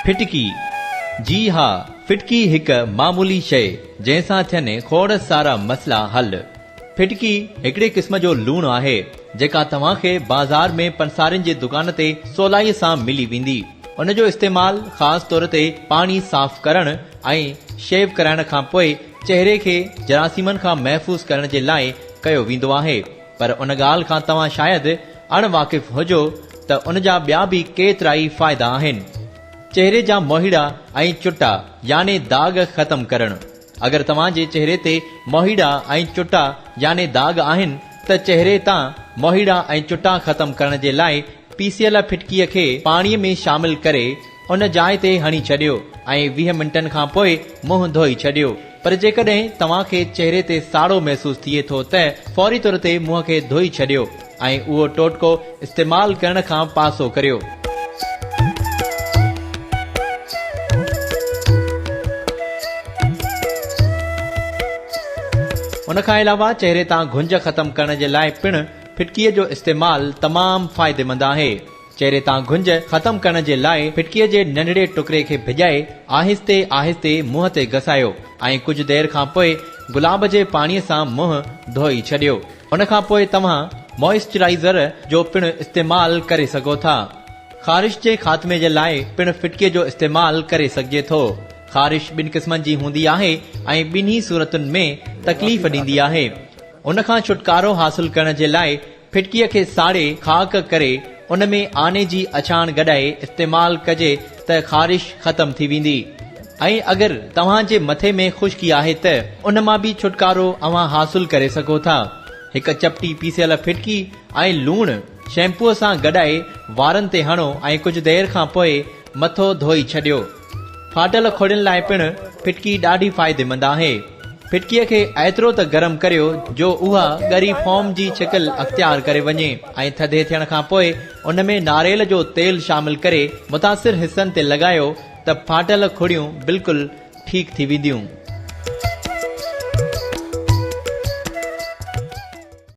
फिटकी। जी हाँ, फिटकी हिक मामूली शइ जंहिंसां थियनि खोड़ सारा मसला हल। फिटकी हिकिड़े क़िस्म जो लूण आहे जेका तव्हांखे बाज़ार में पंसारियुनि जे दुकान ते सवलाईअ सां मिली वेंदी। उन जो इस्तेमाल ख़ासि तौर ते पाणी साफ़ करण ऐं शेव कराइण खां पोइ चहिरे खे जरासीमनि खां महफ़ूज़ करण जे लाइ कयो वेंदो आहे। पर उन ॻाल्हि खां तव्हां शायदि अणवाक़िफ़ हुजो त उन जा ॿिया बि केतिरा ई फ़ाइदा आहिनि। चेहरे जा मोहीड़ा ऐं चुटा याने दाग ख़तम करण। अगर तव्हां जे चेहरे ते मोहीड़ा ऐं चुटा याने दाग आहिनि त चेहरे तां मोहीड़ा ऐं चुटा ख़तम करण जे लाइ पीसियल फिटकीअ खे पाणीअ में शामिल करे उन जाइ ते हणी छॾियो ऐं 20 मिंटनि खां पोइ मुंहुं धोई छॾियो। पर जेकॾहिं तव्हां खे चेहरे ते साड़ो महसूस थिए थो त फौरी तौर ते मुंहं खे धोई छॾियो ऐं उहो टोटको इस्तेमाल करण खां पासो करियो। उन खां अलावा चेहरे तां घुंज ख़तम करण जे लाइ पिणु फिटकीअ जो इस्तेमाल तमामु फ़ाइदेमंद आहे। चेहरे तां घुंज ख़तम करण जे लाइ फिटकीअ जे नंढड़े टुकड़े खे भिॼाए आहिस्ते आहिस्ते मुंहं ते घसायो ऐं कुझु देर खां पोइ गुलाब जे पाणीअ सां मुंहुं धोई छॾियो। उन खां पोइ तव्हां मॉइस्चराइज़र जो पिणु इस्तेमाल करे सघो था। ख़ारिश जे ख़ात्मे जे लाइ पिणु फिटकीअ जो इस्तेमाल करे सघिजे थो। ख़ारिश ॿिनि क़िस्मनि जी हूंदी आहे ऐं ॿिन्ही सूरतुनि में तकलीफ़ ॾींदी आहे। उन खां छुटकारो हासिल करण जे लाइ फिटकीअ खे साड़े ख़ाक करे उन में आने जी अछाण गॾाए इस्तेमाल कजे त ख़ारिश ख़तम थी वेंदी। ऐं अगरि तव्हां जे मथे में ख़ुश्की आहे त उन मां बि छुटकारो अव्हां हासिल करे सघो था। हिक चपटी पीसियल फिटकी ऐं लूण शैम्पूअ सां गॾाए वारनि ते हणो ऐं कुझु देर खां पोइ मथो धोई छॾियो। फाटल खोड़ियुनि लाइ पिणु फिटकी ॾाढी फ़ाइदेमंद आहे। फिटकीअ खे एतिरो त गरम करियो जो उहा ॻरी फोम जी शिकिल अख़्तियार करे वञे ऐं थधे थियण खां पोइ उन में नारेल जो तेल शामिल करे मुतासिर हिस्सनि ते लॻायो त फाटल खोड़ियूं बिल्कुलु ठीकु थी वेंदियूं।